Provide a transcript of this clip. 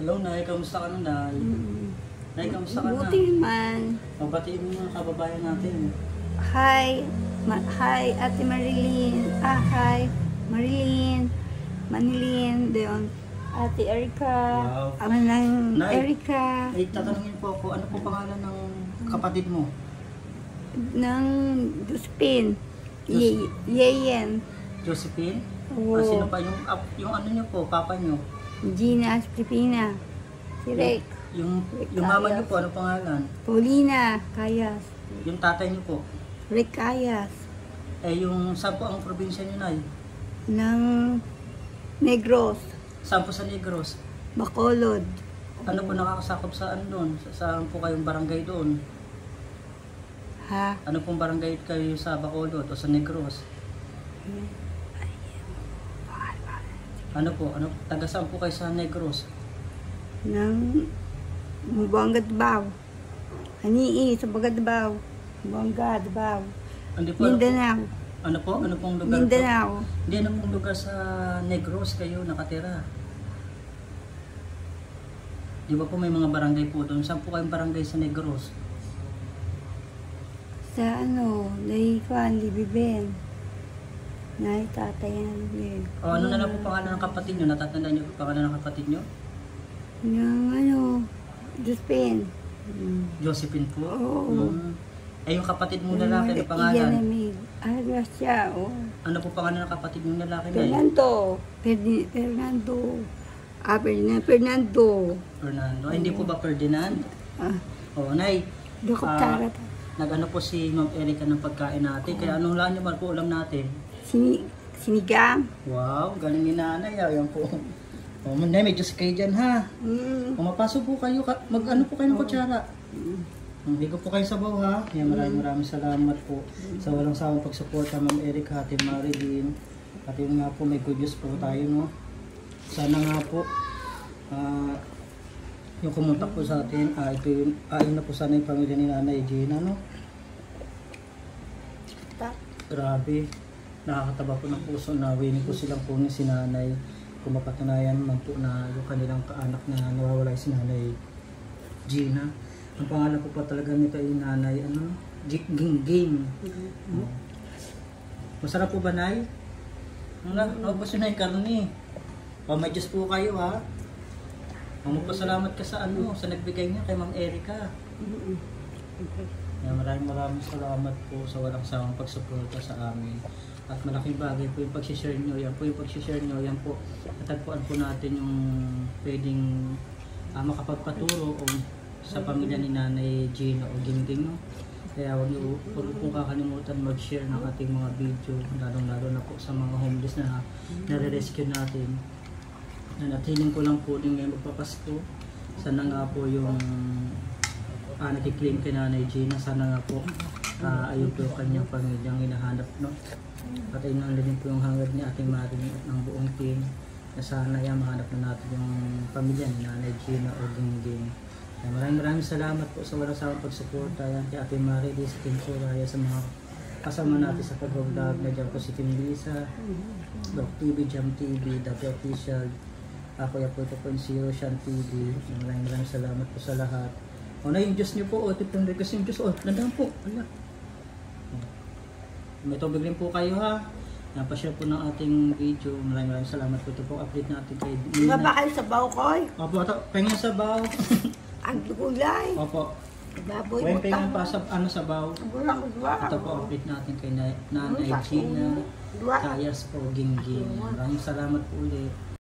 Hello, Nay. Kamusta ka na, Nay? Nay, kamusta ka na? Buti naman. Mabatiin mo mga kababayan natin. Hi. Hi, Ate Marilyn. Hi. Marilyn. Manilyn. Doon. Ate Erica. Wow. Ama ng Nay. Erica. Ay, tatanungin po ako, ano po pangalan ng kapatid mo? Ng Josephine. Yeyen. Josephine? Oo. Sino pa? Yung ano nyo po, papa nyo? Gina Stepina. Si Rick. Yung mama nyo po, ano pangalan? Paulina Kayas. Yung tatay nyo po? Rick Kayas. Yung saan po ang probinsya nyo, Nay? Ng Negros. Saan po sa Negros? Bacolod. Ano po nakakasakop saan doon? Saan po kayong barangay doon? Ha? Ano pong barangay kayo sa Bacolod o sa Negros? Ano po? Taga saan po kayo sa Negros? Ng Buangadbaw. Hanii sa Bagadbaw. Buangadbaw. Hindi po. Mindanao. Ano po? Ano pong lugar Mindanao. po? Hindi, ano pong lugar sa Negros kayo nakatira? Di ba po may mga barangay po doon? Saan po kayong barangay sa Negros? Sa Laikuan, Libiben. Tatayan yun. O ano na lang po pangalan ng kapatid nyo? Natatandaan nyo po pangalan ng kapatid nyo? Yung Josephine. Josephine po? Oo. Yung kapatid mong lalaki, ano pangalan? Iyanamig. Gracia, Ano po pangalan ng kapatid mong lalaki na yun? Fernando. Fernando. Fernando. Fernando. Ay, hindi po ba Ferdinand? Oo, Nay. Doktor. Nag-ano po si Ma'am Erica ng pagkain natin. Kaya anong lang nyo ba po ulam natin? Sinigang. Wow, galing ni Nanay. Ayan po. O, Nay, medyo kayo dyan ha. O, mapasok po kayo. Mag-ano po kayo ng kutsara. Higo po kayo sa baw ha. Yan, maraming salamat po sa walang sawang pagsuporta, Ma'am Erica, Ate Marilyn. At yun nga po, may good news po tayo, no? Sana nga po, yung kumuntak po sa atin, ito yung, ayun na po sana yung pamilya ni Nanay Gina, no? Grabe, nakakataba po ng puso na willing po silang kunin si Nanay kung mapatunayan man po na yung kanilang kaanak na nawawala si Nanay Gina. Ang pangalan po pa talaga nito ay Nanay, Gingging. Masarap po ba, Nay? Naubos yun na yung karni. O, may Diyos po kayo ha. Magpasalamat ka sa sa nagbigay niya kay Ma'am Erica. Maraming salamat po sa walang sawang pagsuporta sa amin. At malaking bagay po yung pag-share nyo. Yan po yung pag-share nyo. Yan po, natagpuan po natin yung pwedeng makapagpaturo sa pamilya ni Nanay Gina o Gingging. No? Kaya huwag po kakalimutan mag-share ng ating mga video. Lalo na po sa mga homeless na nare-rescue natin. At hiling ko lang po din ngayon magpapasko. Sana nga po yung nakiklaim kay Nanay Gina. Sana nga po ayun po kanyang pamilyang hinahanap. No? At ayun lang din po yung hangad ni ating Marilyn at ng buong team. Na sana yan mahanap na natin yung pamilya ni Nanay Gina o Gingging. Maraming salamat po sa walang sawang pagsuporta yan kay Ate Marilyn, sa Team Soraya, sa mga kasama natin sa pag-vlog na dyan po si Team Lisa, Doc TV, Jam TV, Dati Official, Kuya po ito po yung si Roshan TV. Maraming salamat po sa lahat. O na yung Diyos niyo po, tipong request yung Diyos. Nandang po. Ala. May tubig rin po kayo ha. Napashare po ng ating video. Maraming salamat po. Ito po update natin kay Nina. Nga ba kayo sa baw koy? Opo, pengin sa baw. Ang gulay. Opo. Baboy When mo pengin pa sa sa baw. Ito po update natin kay Nanay Gina. Kayas po Gingging. Maraming salamat po ulit.